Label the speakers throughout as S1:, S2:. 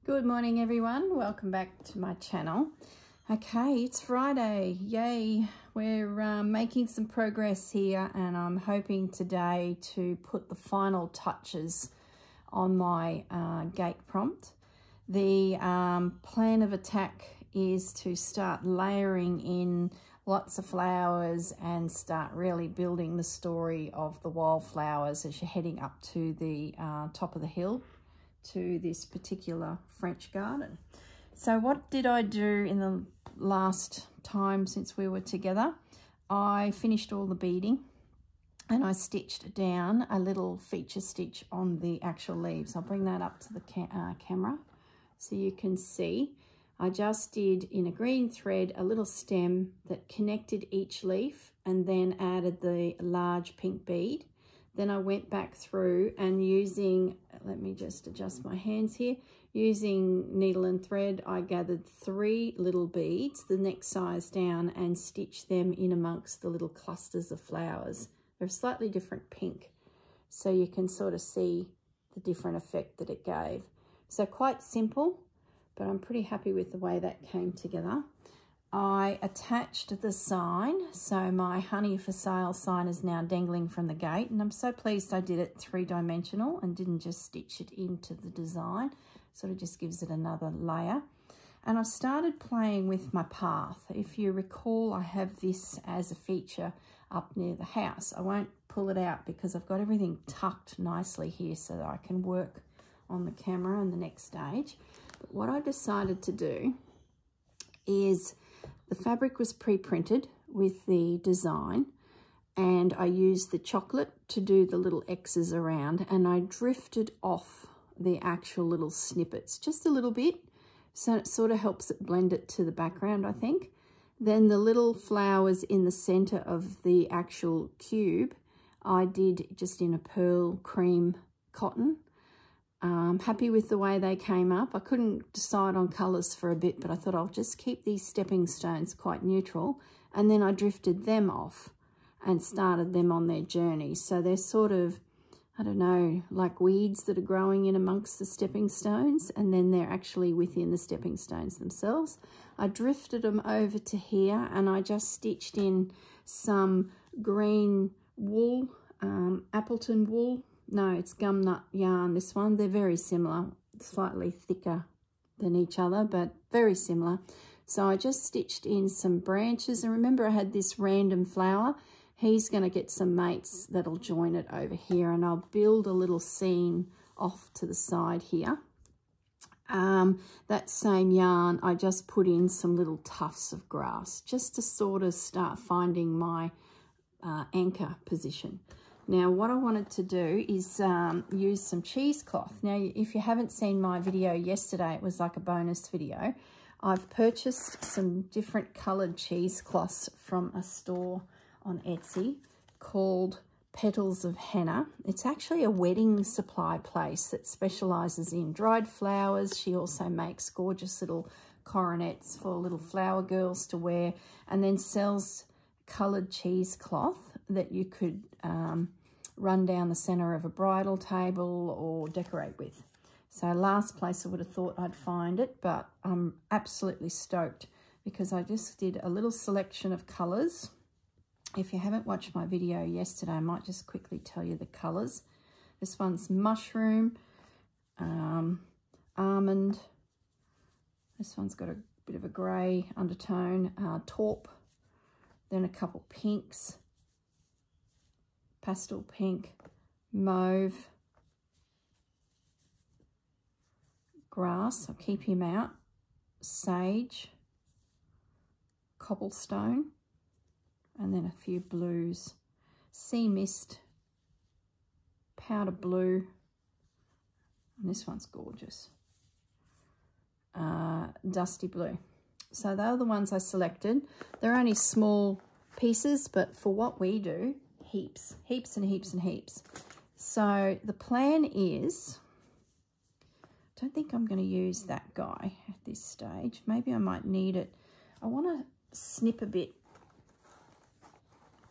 S1: Good morning everyone, welcome back to my channel. Okay, it's Friday, yay. We're making some progress here and I'm hoping today to put the final touches on my gate prompt. The plan of attack is to start layering in lots of flowers and start really building the story of the wildflowers as you're heading up to the top of the hill to this particular French garden. So what did I do in the last time since we were together? I finished all the beading and I stitched down a little feature stitch on the actual leaves. I'll bring that up to the camera so you can see. I just did in a green thread a little stem that connected each leaf and then added the large pink bead. Then I went back through and using, let me just adjust my hands here, using needle and thread, I gathered 3 little beads, the next size down, and stitched them in amongst the little clusters of flowers. They're a slightly different pink, so you can sort of see the different effect that it gave. So quite simple, but I'm pretty happy with the way that came together. I attached the sign, so my honey for sale sign is now dangling from the gate, and I'm so pleased I did it 3-dimensional and didn't just stitch it into the design. Sort of just gives it another layer. And I've started playing with my path. If you recall, I have this as a feature up near the house. I won't pull it out because I've got everything tucked nicely here so that I can work on the camera on the next stage. But what I decided to do is the fabric was pre-printed with the design and I used the chocolate to do the little X's around, and I drifted off the actual little snippets just a little bit, so it sort of helps it blend it to the background, I think. Then the little flowers in the center of the actual cube I did just in a pearl cream cotton. Happy with the way they came up. I couldn't decide on colours for a bit, but I thought I'll just keep these stepping stones quite neutral, and then I drifted them off and started them on their journey. So they're sort of, I don't know, like weeds that are growing in amongst the stepping stones, and then they're actually within the stepping stones themselves. I drifted them over to here and I just stitched in some green wool, Appleton wool. No, it's gum nut yarn, this one. They're very similar, slightly thicker than each other, but very similar. So I just stitched in some branches. And remember, I had this random flower. He's going to get some mates that'll join it over here. And I'll build a little scene off to the side here. That same yarn, I just put in some little tufts of grass just to sort of start finding my anchor position. Now, what I wanted to do is use some cheesecloth. Now, if you haven't seen my video yesterday, it was like a bonus video. I've purchased some different coloured cheesecloths from a store on Etsy called Petals of Henna. It's actually a wedding supply place that specialises in dried flowers. She also makes gorgeous little coronets for little flower girls to wear, and then sells coloured cheesecloth that you could run down the centre of a bridal table or decorate with. So last place I would have thought I'd find it, but I'm absolutely stoked because I just did a little selection of colours. If you haven't watched my video yesterday, I might just quickly tell you the colours. This one's mushroom, almond. This one's got a bit of a grey undertone, taupe, then a couple pinks, pastel pink, mauve, grass, I'll keep him out, sage, cobblestone, and then a few blues, sea mist, powder blue, and this one's gorgeous, dusty blue. So they're the ones I selected. They're only small pieces, but for what we do, heaps and heaps and heaps. So the plan is, I don't think I'm going to use that guy at this stage. Maybe I might need it. I want to snip a bit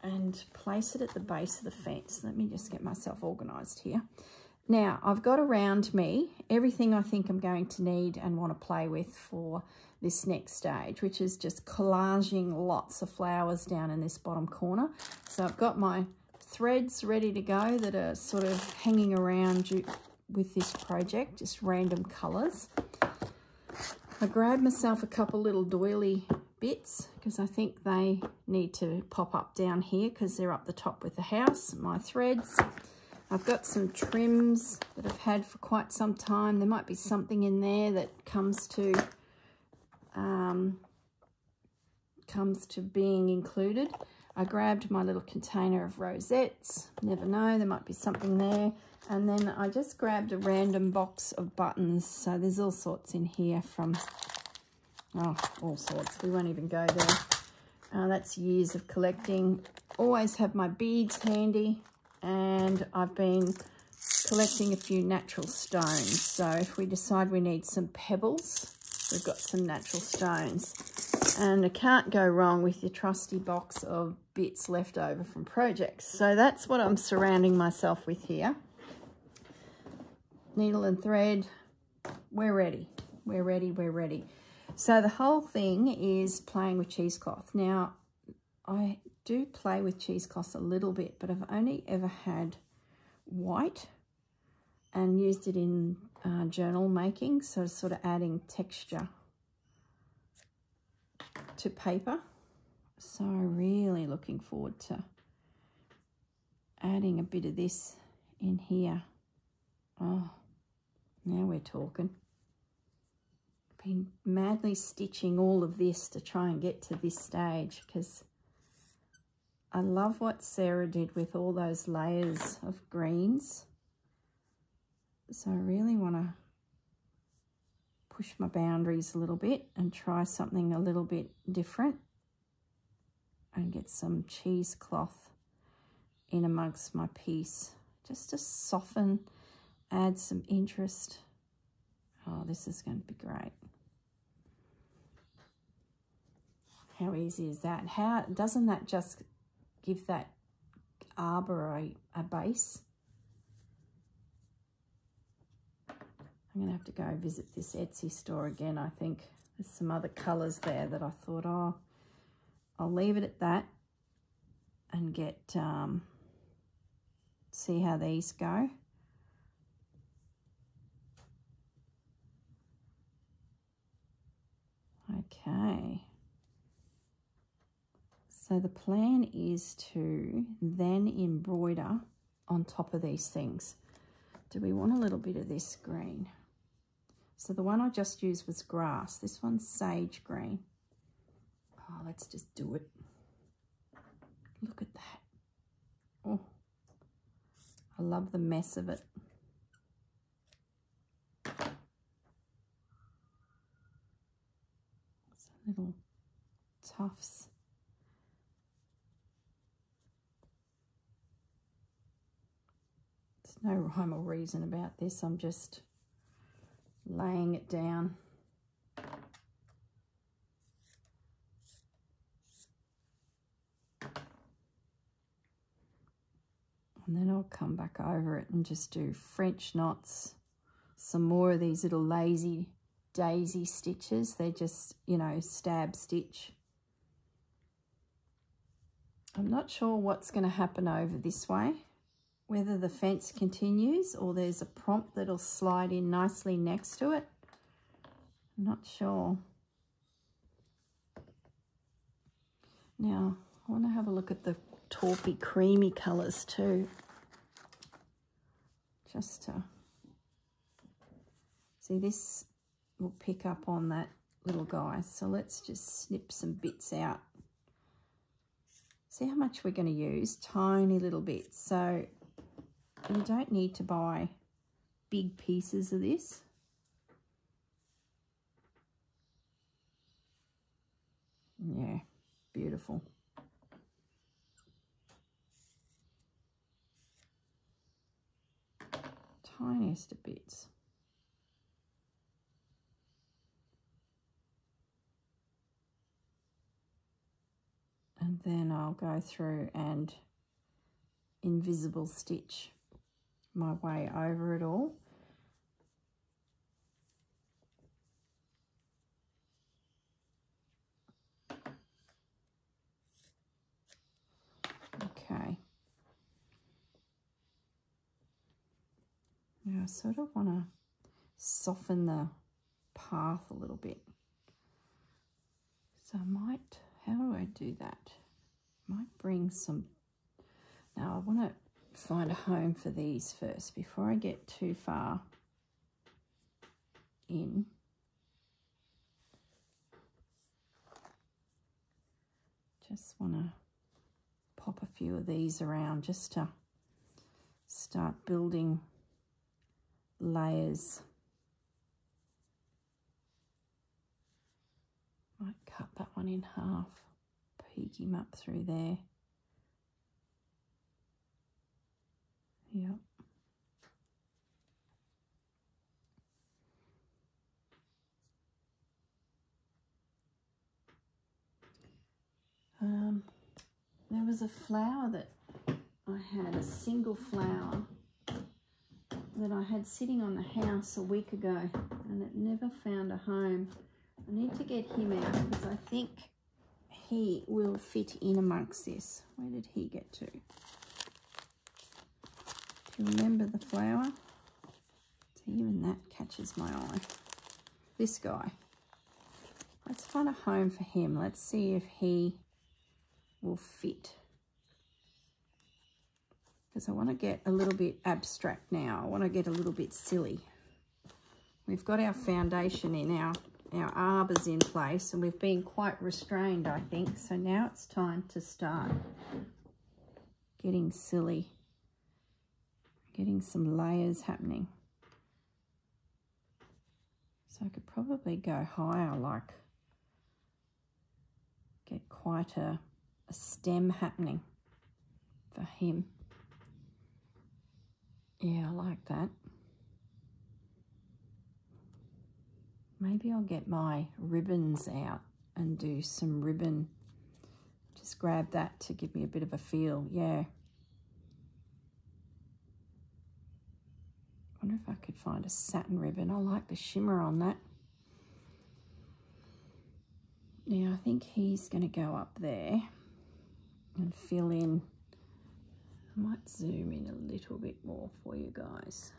S1: and place it at the base of the fence. Let me just get myself organised here. Now, I've got around me everything I think I'm going to need and want to play with for this next stage, which is just collaging lots of flowers down in this bottom corner. So I've got my threads ready to go that are sort of hanging around with this project, just random colours. I grabbed myself a couple little doily bits because I think they need to pop up down here because they're up the top with the house. My threads. I've got some trims that I've had for quite some time. There might be something in there that comes to being included. I grabbed my little container of rosettes. Never know, there might be something there. And then I just grabbed a random box of buttons. So there's all sorts in here from, oh, all sorts. We won't even go there. That's years of collecting. Always have my beads handy. And I've been collecting a few natural stones. So if we decide we need some pebbles, we've got some natural stones. And I can't go wrong with your trusty box of bits left over from projects. So that's what I'm surrounding myself with here. Needle and thread, we're ready. We're ready, we're ready. So the whole thing is playing with cheesecloth. Now, I do play with cheesecloth a little bit, but I've only ever had white and used it in journal making, so sort of adding texture to paper. So really looking forward to adding a bit of this in here. Oh, now we're talking. Been madly stitching all of this to try and get to this stage because I love what Sarah did with all those layers of greens. So I really want to push my boundaries a little bit and try something a little bit different and get some cheesecloth in amongst my piece just to soften, add some interest. Oh, this is going to be great. How easy is that? How doesn't that just give that arbor a base? I'm going to have to go visit this Etsy store again, I think. There's some other colours there that I thought, oh, I'll leave it at that and get, see how these go. Okay. So the plan is to then embroider on top of these things. Do we want a little bit of this green? So the one I just used was grass. This one's sage green. Oh, let's just do it. Look at that. Oh, I love the mess of it. Some little tufts. No rhyme or reason about this. I'm just laying it down. And then I'll come back over it and just do French knots. Some more of these little lazy daisy stitches. They're just, you know, stab stitch. I'm not sure what's going to happen over this way. Whether the fence continues or there's a prompt that'll slide in nicely next to it. I'm not sure. Now, I want to have a look at the taupey creamy colours too. Just to see, this will pick up on that little guy. So let's just snip some bits out. See how much we're going to use? Tiny little bits. So you don't need to buy big pieces of this. Yeah, beautiful. Tiniest of bits. And then I'll go through and invisible stitch my way over it all. Okay. Now I sort of want to soften the path a little bit. So I might, how do I do that? I might bring some, now I want to find a home for these first before I get too far in. Just want to pop a few of these around just to start building layers. Might cut that one in half, peek him up through there. Yep. There was a flower that I had, a single flower that I had sitting on the house a week ago, and it never found a home. I need to get him out because I think he will fit in amongst this. Where did he get to? Do you remember the flower? See, even that catches my eye. This guy. Let's find a home for him. Let's see if he will fit. Because I want to get a little bit abstract now. I want to get a little bit silly. We've got our foundation in, our arbors in place, and we've been quite restrained, I think. So now it's time to start getting silly, getting some layers happening. So I could probably go higher, like get quite a stem happening for him. Yeah, I like that. Maybe I'll get my ribbons out and do some ribbon. Just grab that to give me a bit of a feel. Yeah. I wonder if I could find a satin ribbon. I like the shimmer on that. Now, I think he's going to go up there and fill in. I might zoom in a little bit more for you guys.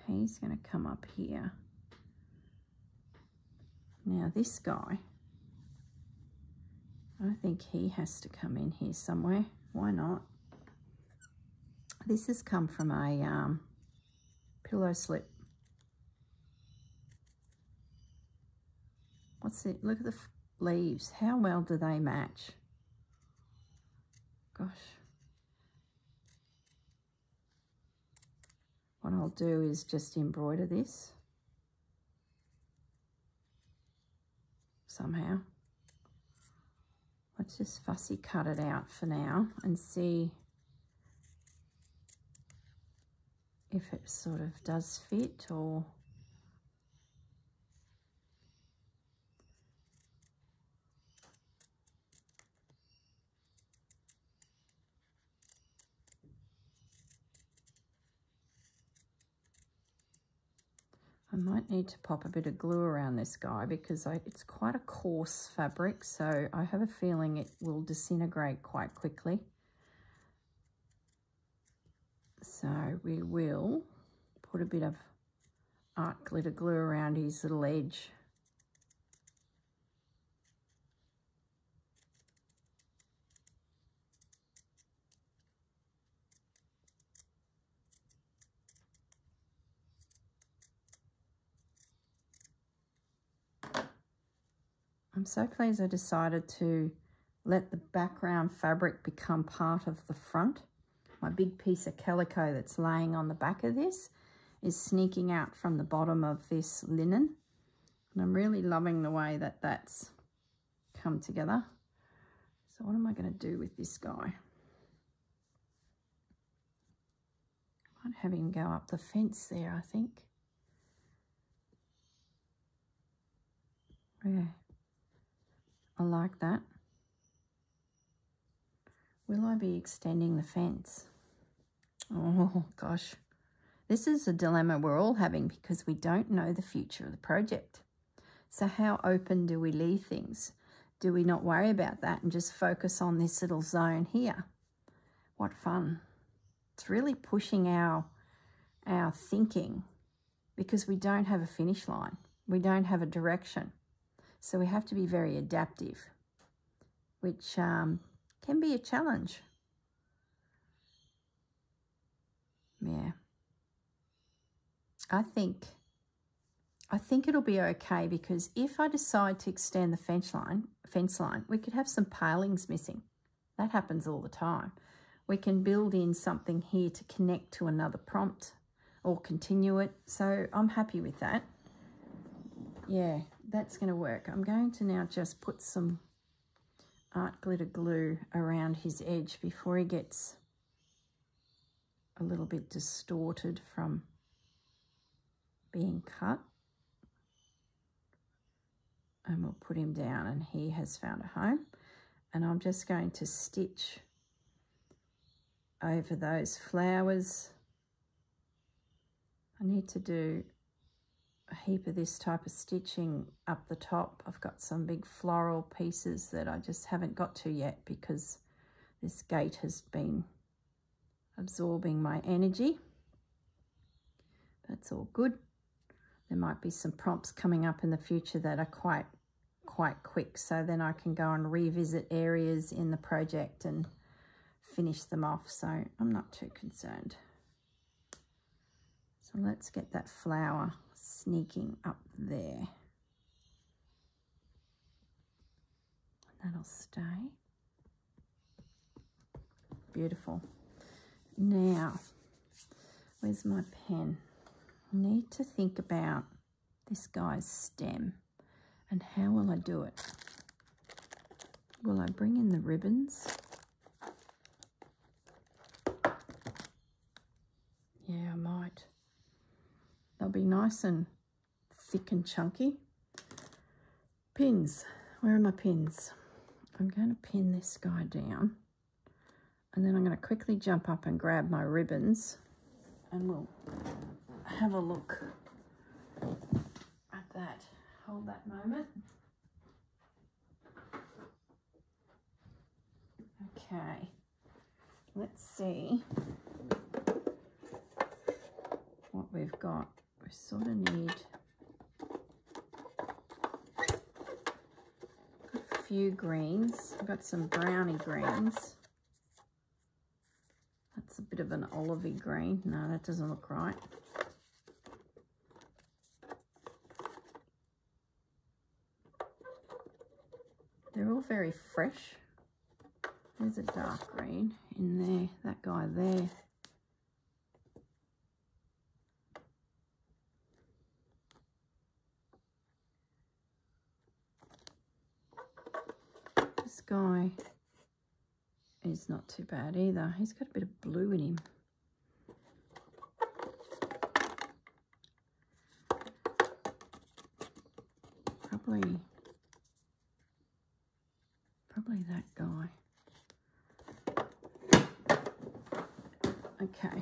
S1: He's going to come up here. Now, this guy, I think he has to come in here somewhere. Why not? This has come from a pillow slip. What's it? Look at the leaves. How well do they match? Gosh. What I'll do is just embroider this somehow. Let's just fussy cut it out for now and see if it sort of does fit or... I might need to pop a bit of glue around this guy because it's quite a coarse fabric, so I have a feeling it will disintegrate quite quickly. So we will put a bit of art glitter glue around his little edge. I'm so pleased I decided to let the background fabric become part of the front. My big piece of calico that's laying on the back of this is sneaking out from the bottom of this linen. And I'm really loving the way that that's come together. So what am I going to do with this guy? I might have him go up the fence there, I think. Yeah. I like that. Will I be extending the fence? Oh, gosh. This is a dilemma we're all having because we don't know the future of the project. So how open do we leave things? Do we not worry about that and just focus on this little zone here? What fun. It's really pushing our thinking because we don't have a finish line. We don't have a direction. So we have to be very adaptive, which can be a challenge. Yeah. I think it'll be okay because if I decide to extend the fence line, we could have some palings missing. That happens all the time. We can build in something here to connect to another prompt or continue it. So I'm happy with that. Yeah, that's going to work. I'm going to now just put some art glitter glue around his edge before he gets a little bit distorted from being cut. And we'll put him down and he has found a home. And I'm just going to stitch over those flowers. I need to do a heap of this type of stitching up the top. I've got some big floral pieces that I just haven't got to yet because this gate has been absorbing my energy. That's all good. There might be some prompts coming up in the future that are quite quick, so then I can go and revisit areas in the project and finish them off, so I'm not too concerned. So let's get that flower sneaking up there. That'll stay. Beautiful. Now, where's my pen? I need to think about this guy's stem and how will I do it? Will I bring in the ribbons? Yeah, I might. They'll be nice and thick and chunky. Pins. Where are my pins? I'm going to pin this guy down and then I'm going to quickly jump up and grab my ribbons and we'll have a look at that. Hold that moment. Okay, let's see what we've got. We sort of need a few greens. I've got some browny greens. That's a bit of an olivey green. No, that doesn't look right. They're all very fresh. There's a dark green in there, that guy there. This guy is not too bad either. He's got a bit of blue in him. Probably that guy. Okay.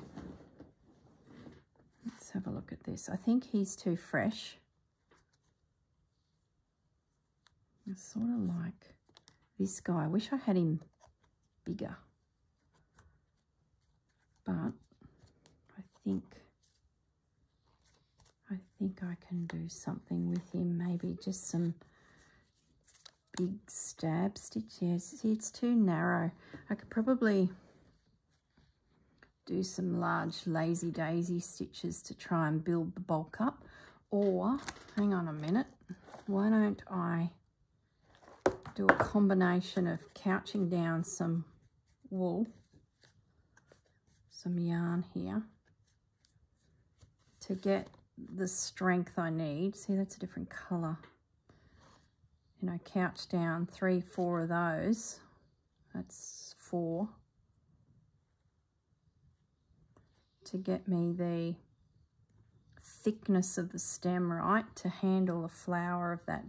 S1: Let's have a look at this. I think he's too fresh. It's sort of like this guy. I wish I had him bigger. But I think I can do something with him. Maybe just some big stab stitches. See, it's too narrow. I could probably do some large lazy daisy stitches to try and build the bulk up. Or, hang on a minute, why don't I do a combination of couching down some wool, some yarn here to get the strength I need. See, that's a different colour. You know, couch down 3, 4 of those. That's 4. To get me the thickness of the stem right to handle the flower of that.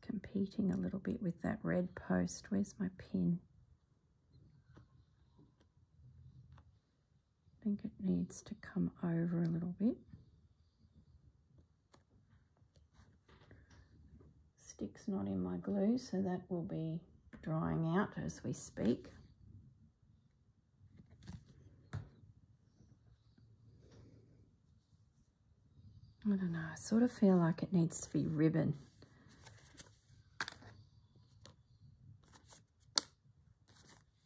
S1: competing a little bit with that red post. Where's my pin? I think it needs to come over a little bit. Stick's not in my glue, so that will be drying out as we speak. I don't know, I sort of feel like it needs to be ribbon.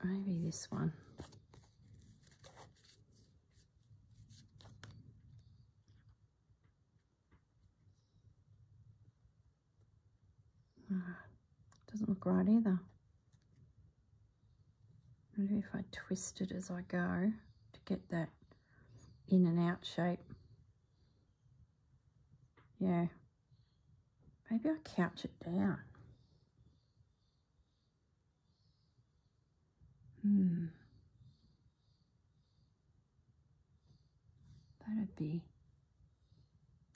S1: Maybe this one. Doesn't look right either. Maybe if I twist it as I go to get that in and out shape. Yeah. Maybe I couch it down.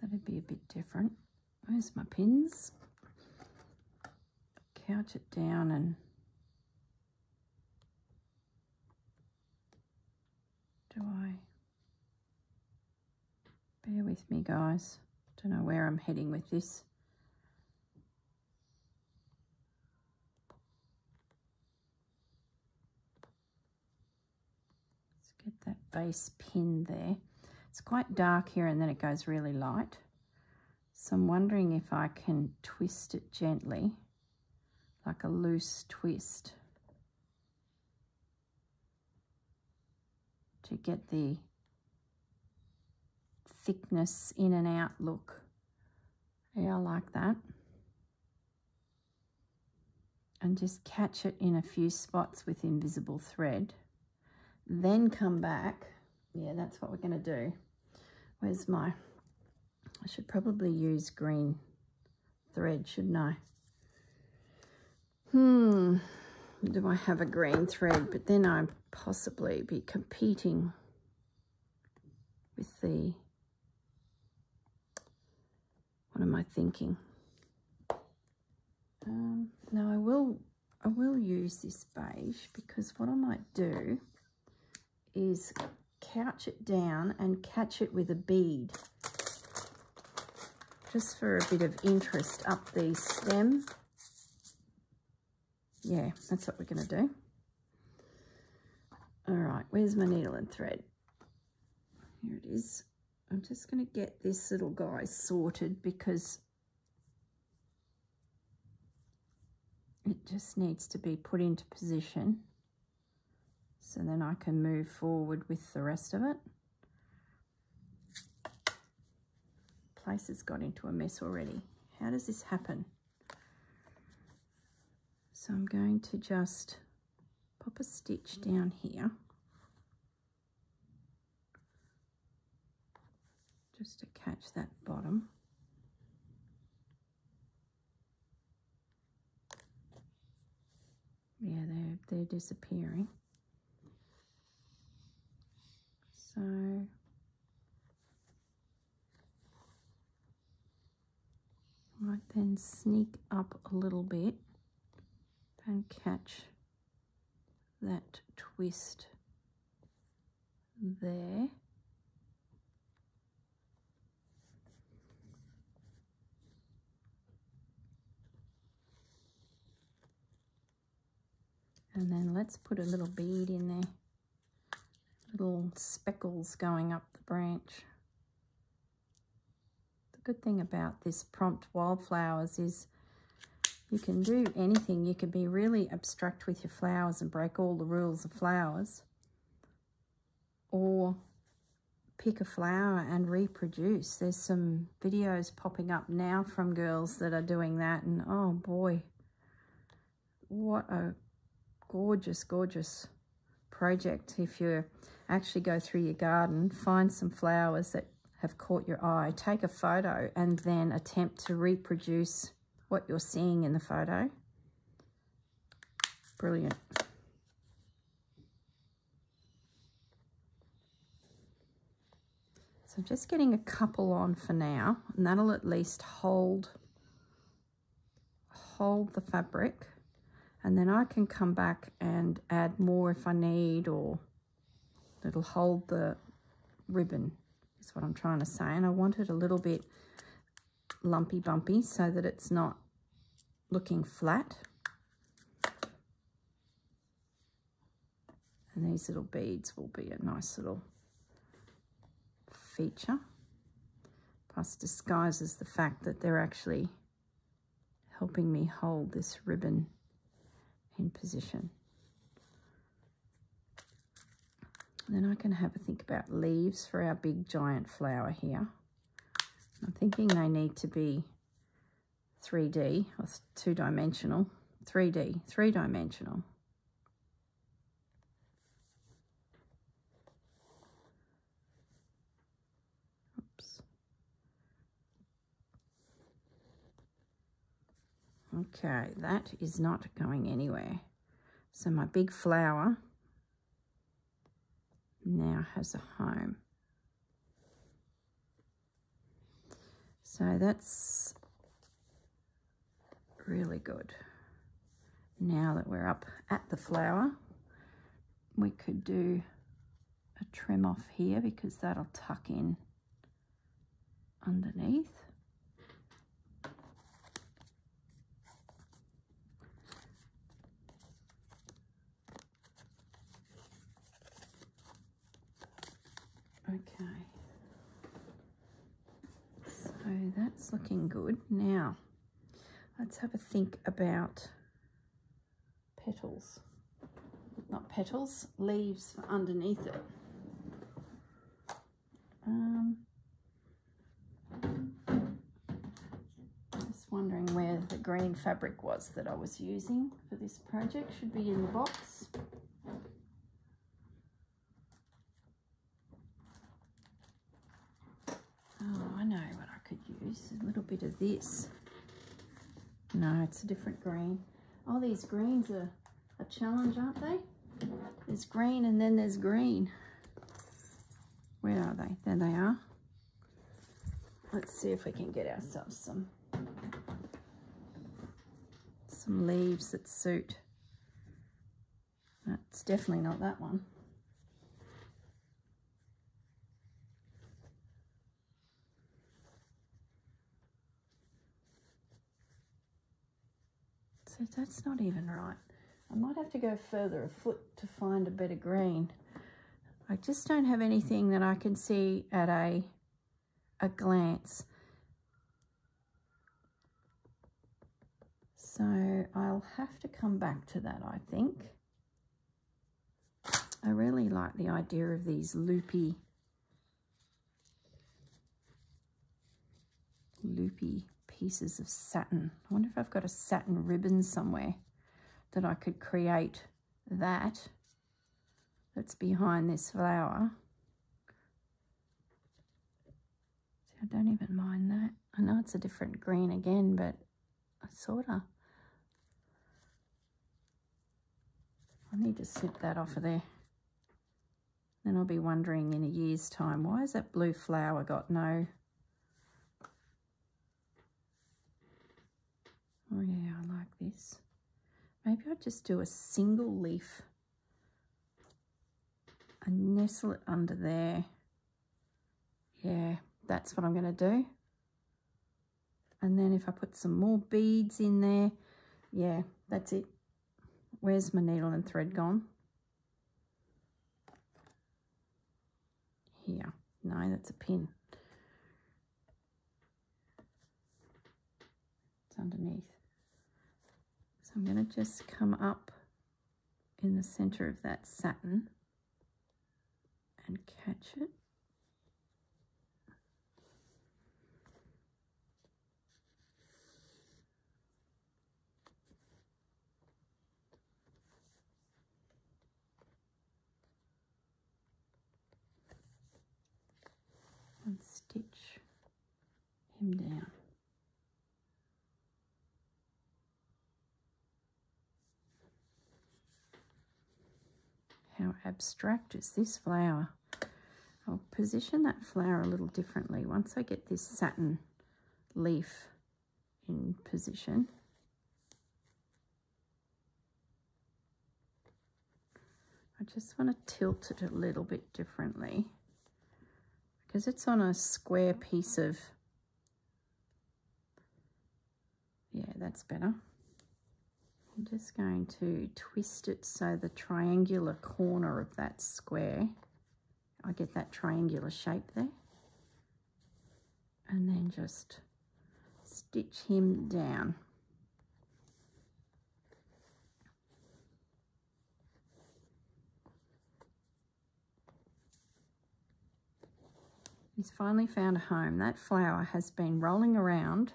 S1: That'd be a bit different. Where's my pins? Couch it down and bear with me, guys. Don't know where I'm heading with this. Let's get that base pin there. It's quite dark here and then it goes really light. So I'm wondering if I can twist it gently, like a loose twist, to get the thickness in and out look. Yeah, I like that. And just catch it in a few spots with invisible thread. Then come back. Yeah, that's what we're going to do. Where's my... I should probably use green thread, shouldn't I? Do I have a green thread? But then I'd possibly be competing with the... What am I thinking? No, I will use this beige, because what I might do is couch it down and catch it with a bead, just for a bit of interest up the stem. Yeah, that's what we're going to do. All right, where's my needle and thread? Here it is. I'm just going to get this little guy sorted, because it just needs to be put into position, so then I can move forward with the rest of it. Place has got into a mess already. How does this happen? So I'm going to just pop a stitch down here, just to catch that bottom. Yeah, they're disappearing. So I might then sneak up a little bit and catch that twist there. And then let's put a little bead in there, little speckles going up the branch. The good thing about this prompt wildflowers is you can do anything. You can be really abstract with your flowers and break all the rules of flowers, or pick a flower and reproduce. There's some videos popping up now from girls that are doing that, and oh boy, what a gorgeous, gorgeous project. If you actually go through your garden, find some flowers that have caught your eye, take a photo, and then attempt to reproduce what you're seeing in the photo. Brilliant. So I'm just getting a couple on for now, and that'll at least hold hold the fabric, and then I can come back and add more if I need, or it'll hold the ribbon, is what I'm trying to say. And I want it a little bit lumpy bumpy so that it's not looking flat. And these little beads will be a nice little feature. Plus disguises the fact that they're actually helping me hold this ribbon in position. And then I can have a think about leaves for our big giant flower here. I'm thinking they need to be 3D or two-dimensional. 3D, three-dimensional. Oops. Okay, that is not going anywhere. So my big flower now has a home. So that's really good. Now that we're up at the flower, we could do a trim off here because that'll tuck in underneath. Okay, so that's looking good. Now, let's have a think about petals. Not petals, leaves for underneath it. Just wondering where the green fabric was that I was using for this project. Should be in the box. Oh, I know what I could use. A little bit of this. No, it's a different green. Oh, these greens are a challenge, aren't they? There's green and then there's green. Where are they? There they are. Let's see if we can get ourselves some leaves that suit. That's definitely not that one. So that's not even right. I might have to go further afoot to find a better green. I just don't have anything that I can see at a glance. So I'll have to come back to that, I think. I really like the idea of these loopy pieces of satin. I wonder if I've got a satin ribbon somewhere that I could create that's behind this flower. See, I don't even mind that. I know it's a different green again, but I need to snip that off of there. Then I'll be wondering in a year's time, why has that blue flower got no... Oh yeah, I like this. Maybe I'll just do a single leaf and nestle it under there. Yeah, that's what I'm going to do. And then if I put some more beads in there, yeah, that's it. Where's my needle and thread gone? Here. No, that's a pin. It's underneath. So I'm going to just come up in the center of that satin and catch it. And stitch him down. How abstract is this flower? I'll position that flower a little differently once I get this satin leaf in position. I just want to tilt it a little bit differently because it's on a square piece of, yeah, that's better. I'm just going to twist it so the triangular corner of that square, I get that triangular shape there. And then just stitch him down. He's finally found a home. That flower has been rolling around.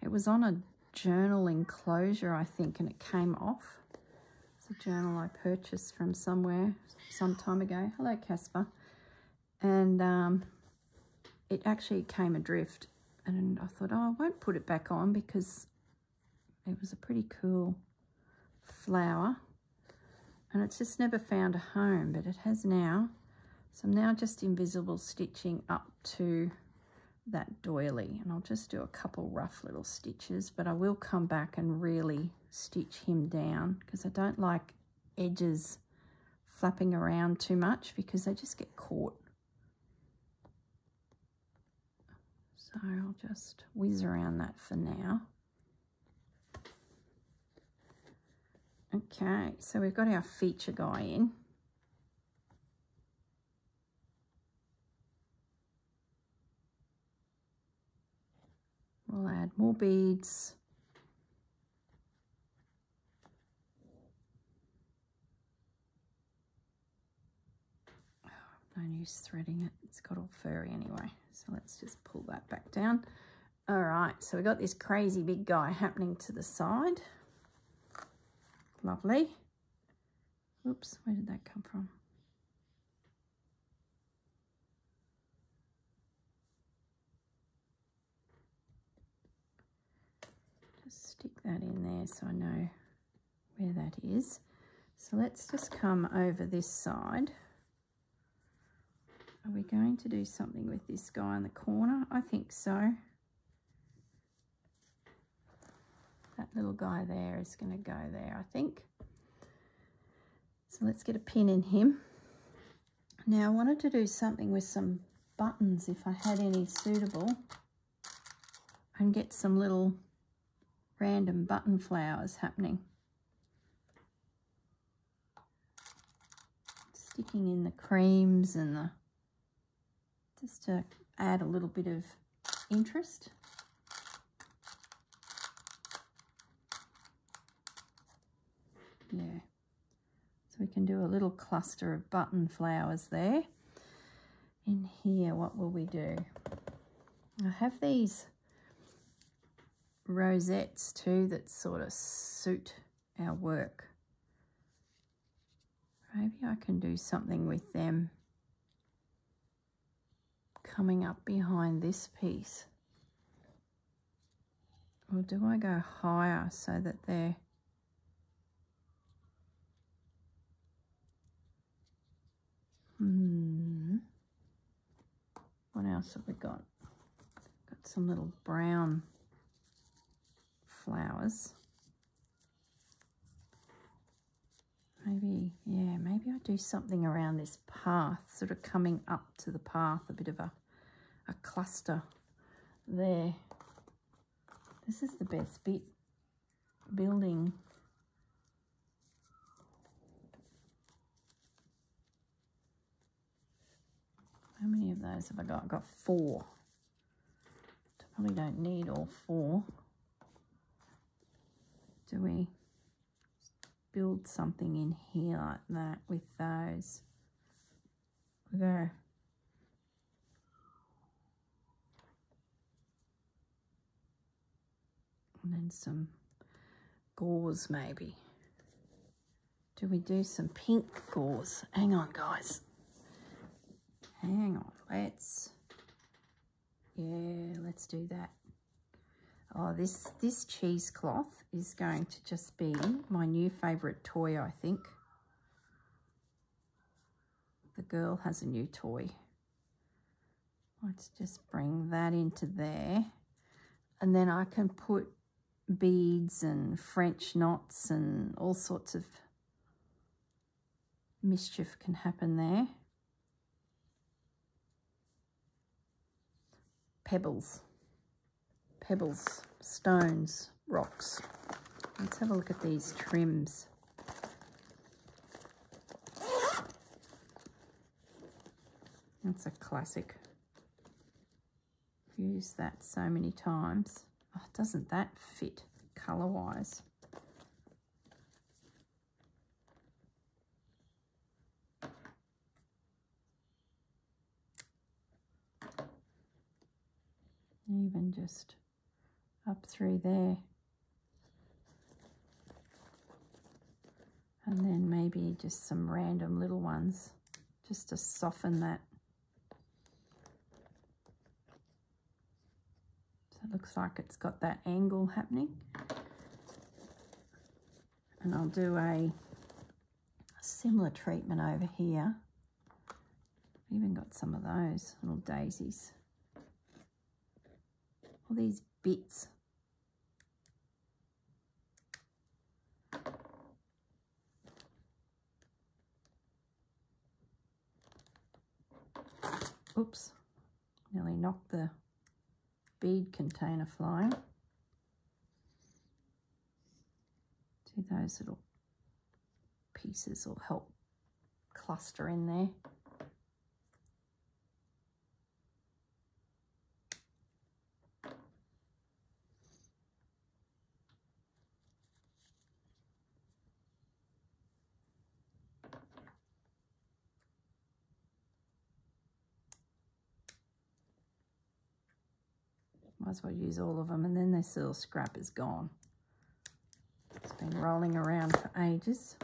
S1: It was on a journal enclosure, I think, and it came off. It's a journal I purchased from somewhere some time ago. Hello, Casper. And it actually came adrift, and I thought, oh, I won't put it back on because it was a pretty cool flower, and it's just never found a home, but it has now. So I'm now just invisible stitching up to that doily, and I'll just do a couple rough little stitches, but I will come back and really stitch him down because I don't like edges flapping around too much because they just get caught. So I'll just whiz around that for now. Okay, so we've got our feature guy in. We'll add more beads. Oh, no use threading it. It's got all furry anyway. So let's just pull that back down. All right, so we've got this crazy big guy happening to the side. Lovely. Oops, where did that come from? Just stick that in there so I know where that is. So let's just come over this side. Are we going to do something with this guy in the corner? I think so. That little guy there is going to go there, I think. So let's get a pin in him. Now I wanted to do something with some buttons if I had any suitable, and get some little random button flowers happening. Sticking in the creams and the, just to add a little bit of interest. Yeah, so we can do a little cluster of button flowers there. In here, what will we do? I have these rosettes too that sort of suit our work. Maybe I can do something with them coming up behind this piece. Or do I go higher so that they're... What else have we got? Got some little brown flowers. Maybe, yeah, maybe I do something around this path, sort of coming up to the path, a bit of a cluster there. This is the best bit, building. How many of those have I got? I've got 4. Probably don't need all 4. Do we build something in here like that with those? There. And then some gauze maybe. Do we do some pink gauze? Hang on, guys. Hang on, let's do that. Oh, this cheesecloth is going to just be my new favourite toy, I think. The girl has a new toy. Let's just bring that into there. And then I can put beads and French knots and all sorts of mischief can happen there. Pebbles, stones, rocks. Let's have a look at these trims. That's a classic. I've used that so many times. Oh, doesn't that fit colour-wise? Even just up through there. And then maybe just some random little ones just to soften that. So it looks like it's got that angle happening. And I'll do a similar treatment over here. I've even got some of those little daisies. All these bits. Oops, nearly knocked the bead container flying. See, those little pieces will help cluster in there. Might as well use all of them, and then this little scrap is gone. It's been rolling around for ages.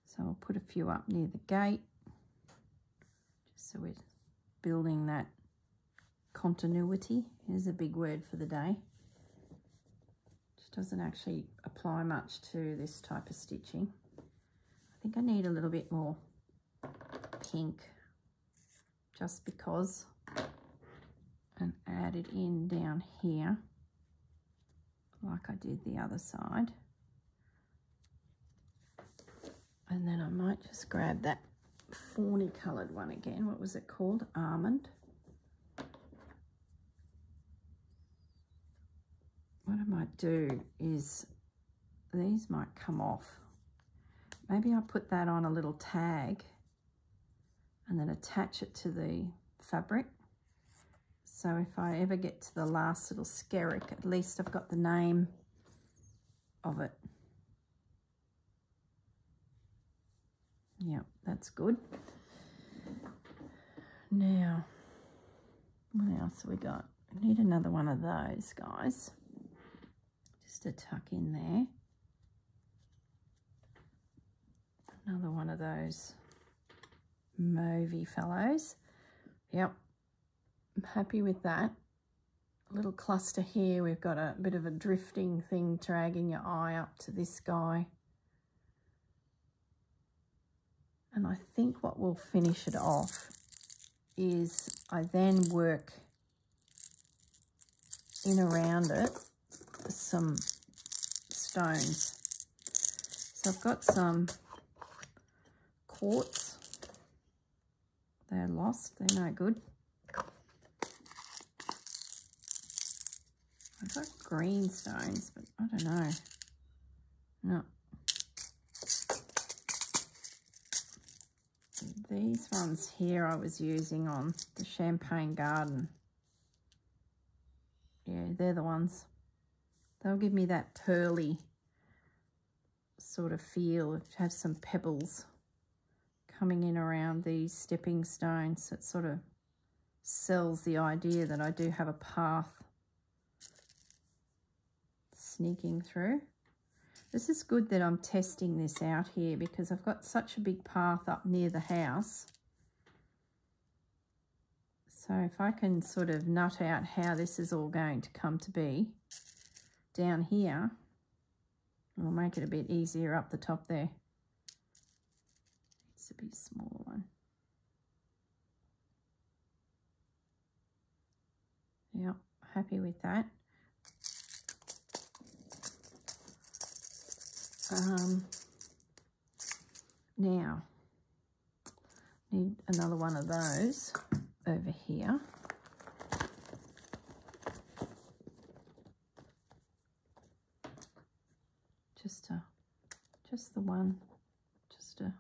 S1: So I'll put a few up near the gate, just so we're building that continuity. Is a big word for the day. Just doesn't actually apply much to this type of stitching. I think I need a little bit more pink, just because, and add it in down here like I did the other side. And then I might just grab that fawny coloured one again. What was it called? Almond. What I might do is, these might come off. Maybe I'll put that on a little tag and then attach it to the fabric. So if I ever get to the last little skerrick, at least I've got the name of it. Yep, that's good. Now, what else have we got? I need another one of those, guys, just to tuck in there. Another one of those mauvey fellows. Yep, I'm happy with that. A little cluster here. We've got a bit of a drifting thing dragging your eye up to this guy. And I think what will finish it off is I then work in around it some stones. So I've got some quartz. They're lost, they're no good. I've got green stones, but I don't know. No. These ones here I was using on the Champagne Garden. Yeah, they're the ones. They'll give me that pearly sort of feel. It has some pebbles coming in around these stepping stones. It sort of sells the idea that I do have a path sneaking through. This is good that I'm testing this out here because I've got such a big path up near the house. So if I can sort of nut out how this is all going to come to be down here, it'll make it a bit easier up the top there. Needs to be a smaller one. Yep, happy with that. Now, need another one of those over here. Just the one, just to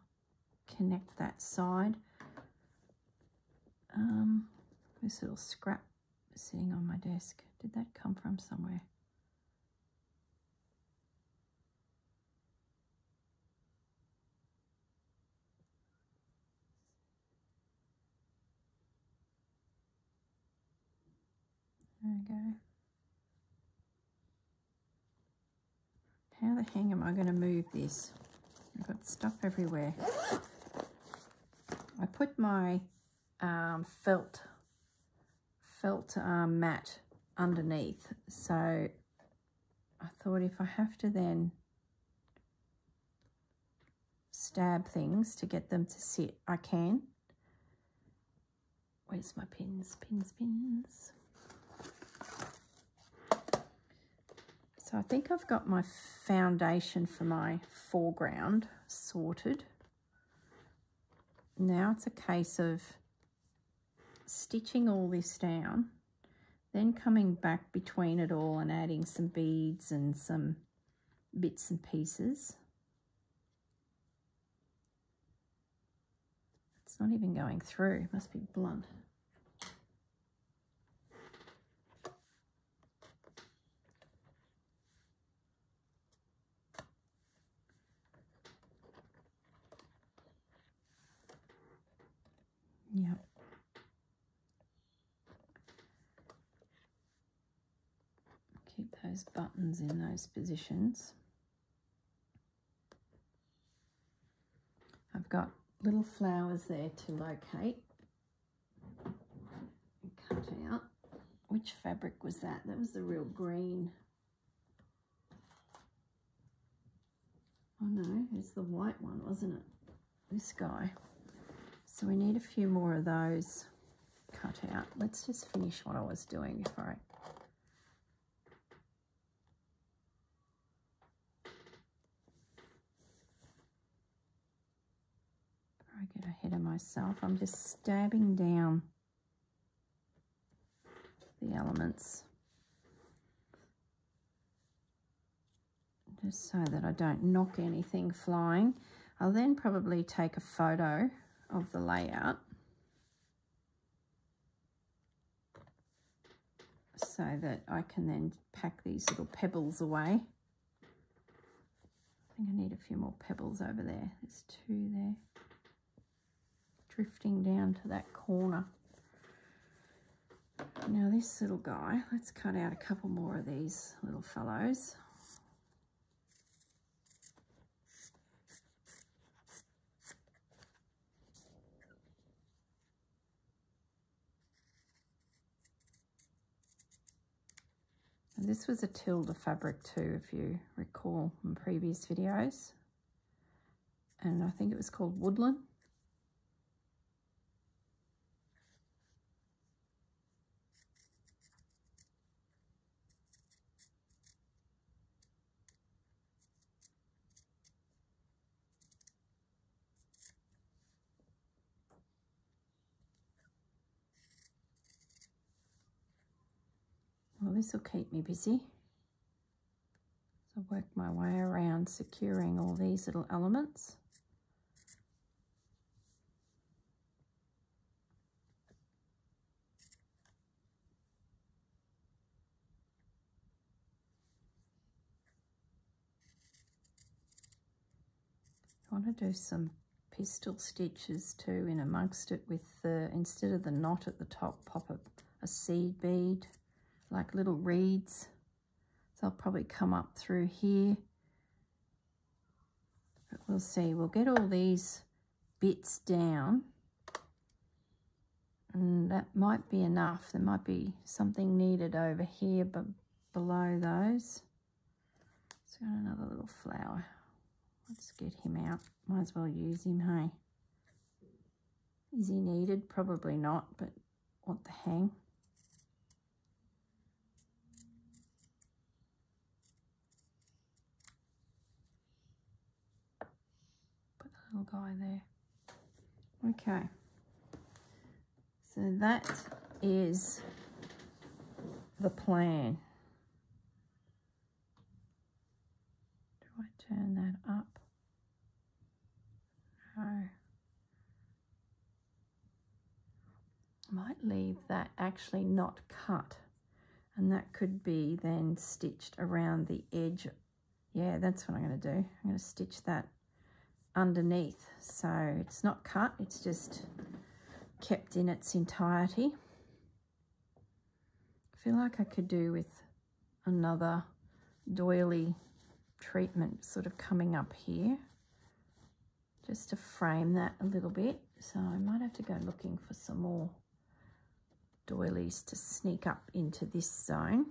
S1: connect that side. This little scrap is sitting on my desk. Did that come from somewhere? There we go. How the heck am I going to move this? I've got stuff everywhere. I put my felt mat underneath, so I thought if I have to then stab things to get them to sit, I can. Where's my pins? Pins. So I think I've got my foundation for my foreground sorted. Now it's a case of stitching all this down, then coming back between it all and adding some beads and some bits and pieces. It's not even going through, it must be blunt. Yep. Keep those buttons in those positions. I've got little flowers there to locate and cut out. Which fabric was that? That was the real green. Oh no, it's the white one, wasn't it? This guy. So we need a few more of those cut out. Let's just finish what I was doing before I get ahead of myself. I'm just stabbing down the elements just so that I don't knock anything flying. I'll then probably take a photo of the layout so that I can then pack these little pebbles away. I think I need a few more pebbles over there. There's two there, drifting down to that corner. Now this little guy, let's cut out a couple more of these little fellows. This was a Tilda fabric too, if you recall from previous videos. And I think it was called Woodland. Well, this will keep me busy. So work my way around securing all these little elements. I want to do some pistol stitches too in amongst it with the, instead of the knot at the top, pop a seed bead, like little reeds. So I'll probably come up through here. But we'll see. We'll get all these bits down. And that might be enough. There might be something needed over here, but below those. Let's got another little flower. Let's get him out. Might as well use him, hey? Is he needed? Probably not, but what the hang? Put a little little guy there. Okay, so that is the plan. Do I turn that up? No. I might leave that actually not cut, and that could be then stitched around the edge. Yeah, that's what I'm going to do. I'm going to stitch that underneath, so it's not cut, it's just kept in its entirety. I feel like I could do with another doily treatment sort of coming up here, just to frame that a little bit. So I might have to go looking for some more doilies to sneak up into this zone.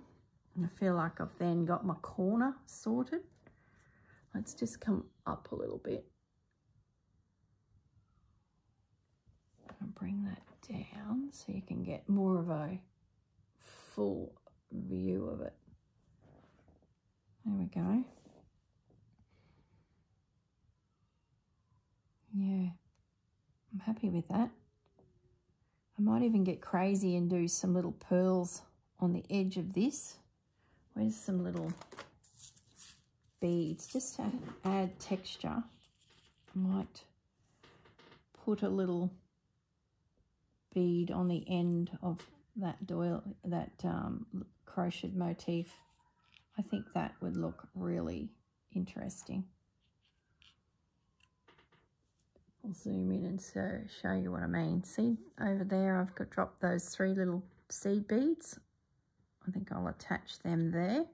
S1: And I feel like I've then got my corner sorted. Let's just come up a little bit. I'll bring that down so you can get more of a full view of it. There we go. Yeah, I'm happy with that. I might even get crazy and do some little pearls on the edge of this. Where's some little beads, just to add texture. I might put a little bead on the end of that doily, that crocheted motif. I think that would look really interesting. I'll zoom in and show you what I mean. See over there, I've got dropped those 3 little seed beads. I think I'll attach them there.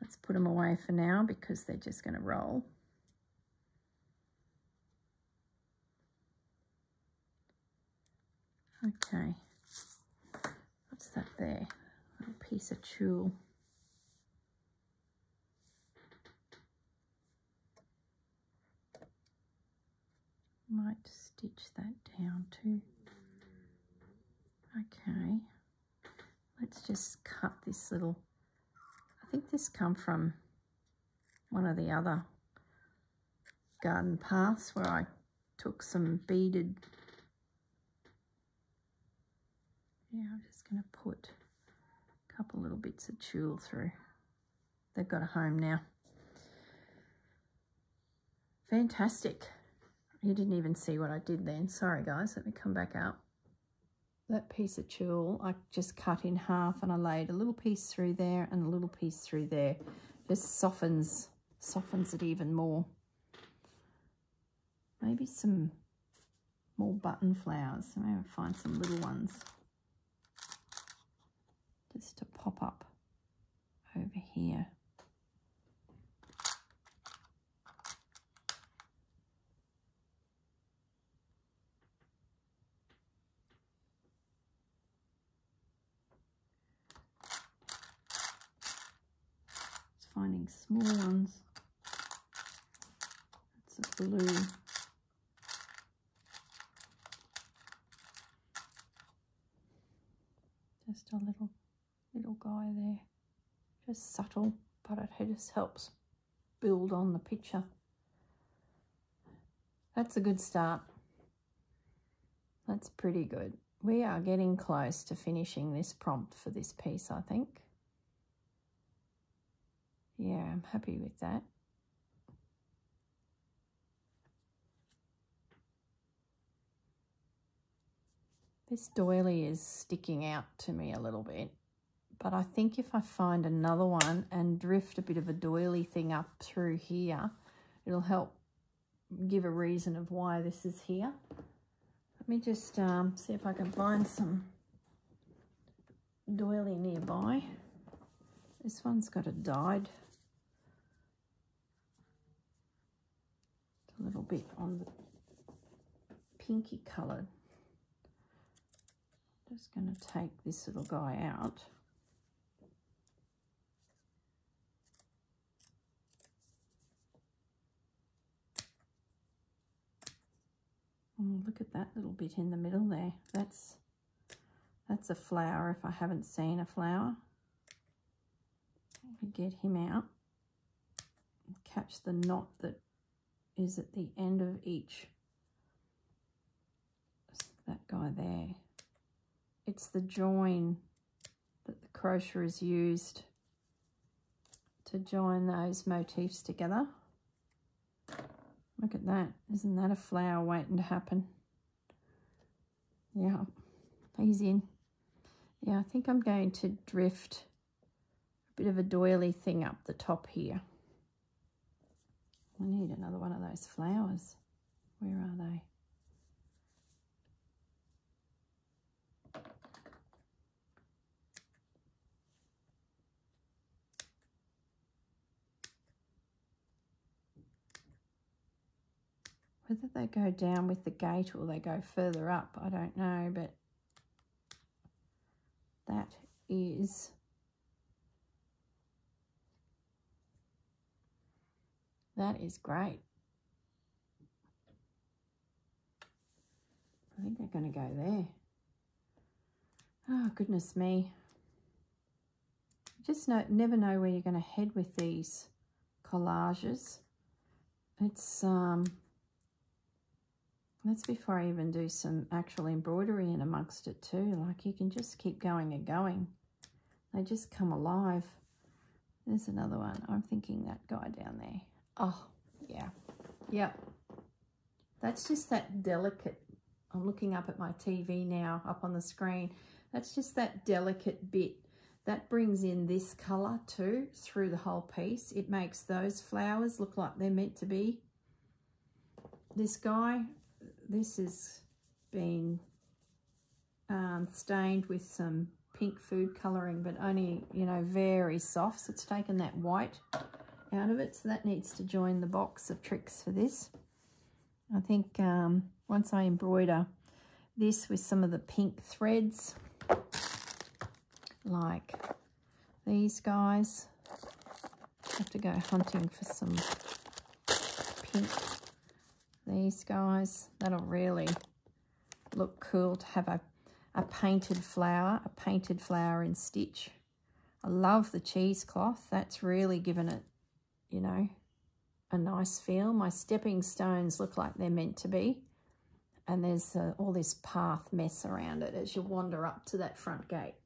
S1: Let's put them away for now because they're just going to roll. Okay, what's that there? A little piece of tulle. Might stitch that down too. Okay, let's just cut this little, I think this come from one of the other garden paths where I took some beaded. Yeah, I'm just going to put a couple little bits of tulle through. They've got a home now. Fantastic. You didn't even see what I did then. Sorry guys, let me come back up. That piece of tulle I just cut in half, and I laid a little piece through there and a little piece through there. Just softens it even more. Maybe some more button flowers. Maybe I'll find some little ones just to pop up over here. Finding small ones. That's a blue. Just a little guy there. Just subtle, but it just helps build on the picture. That's a good start. That's pretty good. We are getting close to finishing this prompt for this piece, I think. Yeah, I'm happy with that. This doily is sticking out to me a little bit, but I think if I find another one and drift a bit of a doily thing up through here, it'll help give a reason of why this is here. Let me just see if I can find some doily nearby. This one's got a dyed. A little bit on the pinky coloured. Just going to take this little guy out. Oh, look at that little bit in the middle there. That's a flower if I haven't seen a flower. Get him out and catch the knot that is at the end of each. That guy there. It's the join that the crocheter has used to join those motifs together. Look at that. Isn't that a flower waiting to happen? Yeah, he's in. Yeah, I think I'm going to drift a bit of a doily thing up the top here. I need another one of those flowers. Where are they? Whether they go down with the gate or they go further up, I don't know, but that is great. I think they're going to go there. Oh, goodness me. Just never know where you're going to head with these collages. It's that's before I even do some actual embroidery in amongst it too. Like, you can just keep going and going. They just come alive. There's another one. I'm thinking that guy down there. Oh, yeah. Yep. That's just that delicate. I'm looking up at my TV now, up on the screen. That's just that delicate bit. That brings in this colour too through the whole piece. It makes those flowers look like they're meant to be. This guy, this has been stained with some pink food colouring, but only, you know, very soft. So it's taken that white out of it. So that needs to join the box of tricks for this. I think once I embroider this with some of the pink threads, like these guys, I have to go hunting for some pink. These guys, that'll really look cool to have a painted flower in stitch. I love the cheesecloth. That's really given it, you know, a nice feel. My stepping stones look like they're meant to be. And there's all this path mess around it as you wander up to that front gate.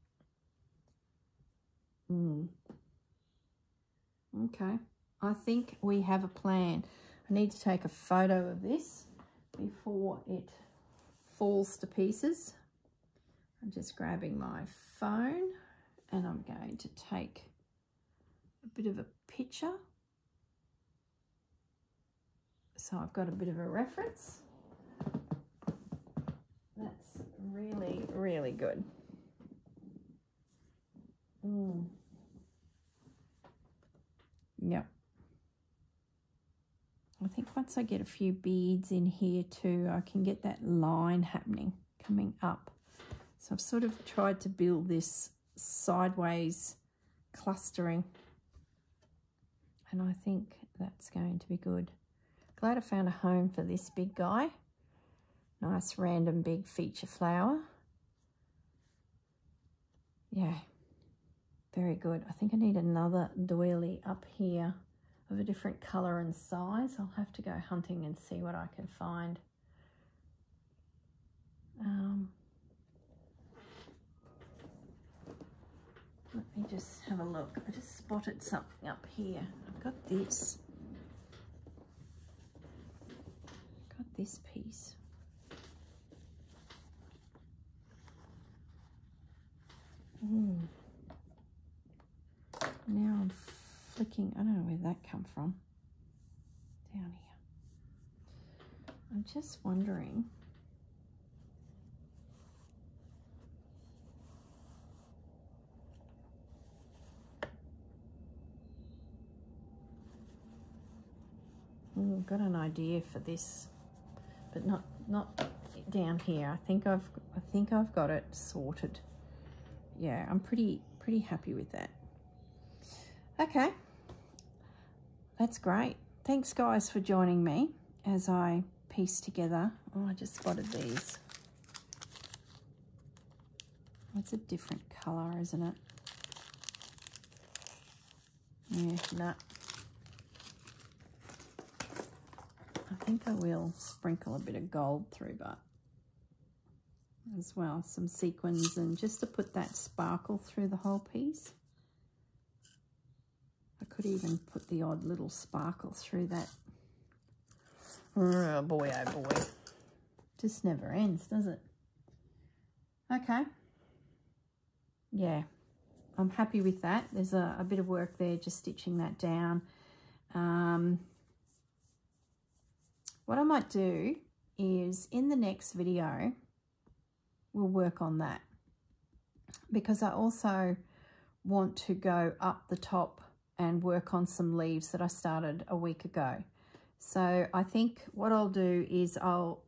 S1: Okay, I think we have a plan. I need to take a photo of this before it falls to pieces. I'm just grabbing my phone and I'm going to take a bit of a picture. So I've got a bit of a reference. That's really, really good. Yep. I think once I get a few beads in here too, I can get that line happening, coming up. So I've sort of tried to build this sideways clustering. And I think that's going to be good. Glad I found a home for this big guy. Nice random big feature flower. Yeah, very good. I think I need another doily up here of a different colour and size. I'll have to go hunting and see what I can find. Let me just have a look. I just spotted something up here. I've got this. Got this piece. Now I'm flicking. I don't know where that come from. Down here. I'm just wondering. Got an idea for this, but not down here. I think I've got it sorted. Yeah, I'm pretty happy with that. Okay, that's great. Thanks guys for joining me as I piece together. Oh, I just spotted these. It's a different colour, isn't it? Yeah, no. think I will sprinkle a bit of gold through, but as well, some sequins, and just to put that sparkle through the whole piece. I could even put the odd little sparkle through that. Oh boy, oh boy. Just never ends, does it? Okay. Yeah, I'm happy with that. There's a bit of work there, just stitching that down. What I might do is in the next video, we'll work on that, because I also want to go up the top and work on some leaves that I started a week ago. So I think what I'll do is I'll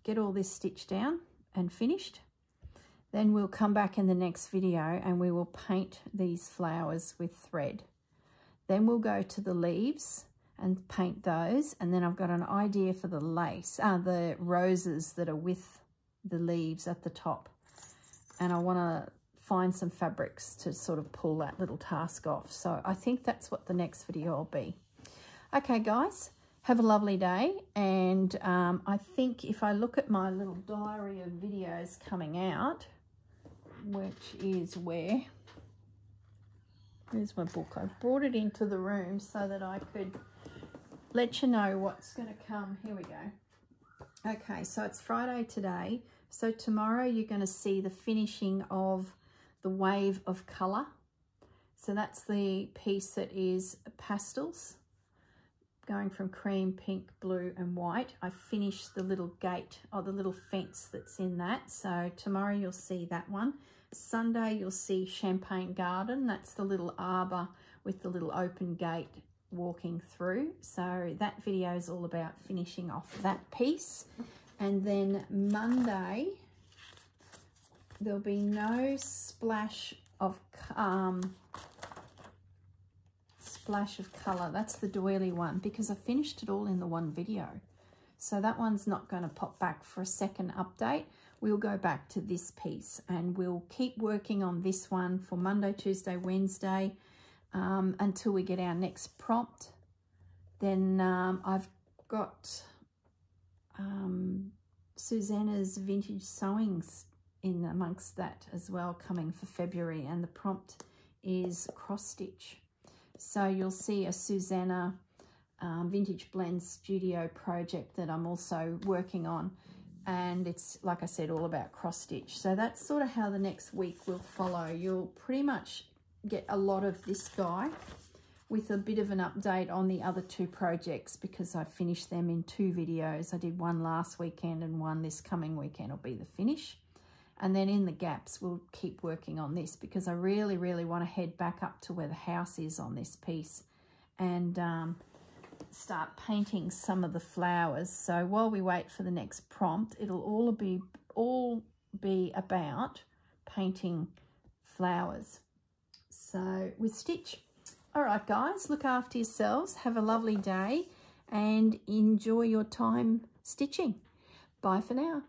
S1: get all this stitched down and finished. Then we'll come back in the next video and we will paint these flowers with thread. Then we'll go to the leaves and paint those. And then I've got an idea for the lace, the roses that are with the leaves at the top. And I want to find some fabrics to sort of pull that little task off. So I think that's what the next video will be. Okay, guys, have a lovely day. And I think if I look at my little diary of videos coming out, which is where's my book? I brought it into the room so that I could let you know what's going to come. Here we go. Okay, so it's Friday today. So tomorrow you're going to see the finishing of the wave of colour. So that's the piece that is pastels, going from cream, pink, blue and white. I finished the little gate, or the little fence that's in that. So tomorrow you'll see that one. Sunday you'll see Champagne Garden. That's the little arbour with the little open gate walking through. So that video is all about finishing off that piece. And then Monday there'll be no splash of colour. That's the doily one, because I finished it all in the one video. So that one's not going to pop back for a second update. We'll go back to this piece and we'll keep working on this one for Monday, Tuesday, Wednesday, until we get our next prompt. Then I've got Susanna's vintage sewings in amongst that as well, coming for February, and the prompt is cross stitch. So you'll see a Susanna Vintage Blend Studio project that I'm also working on, and it's, like I said, all about cross stitch. So that's sort of how the next week will follow. You'll pretty much get a lot of this guy with a bit of an update on the other two projects, because I finished them in 2 videos. I did one last weekend and one this coming weekend will be the finish. And then in the gaps, we'll keep working on this, because I really, really want to head back up to where the house is on this piece and start painting some of the flowers. So while we wait for the next prompt, it'll all be about painting flowers. So with stitch. All right, guys, look after yourselves. Have a lovely day and enjoy your time stitching. Bye for now.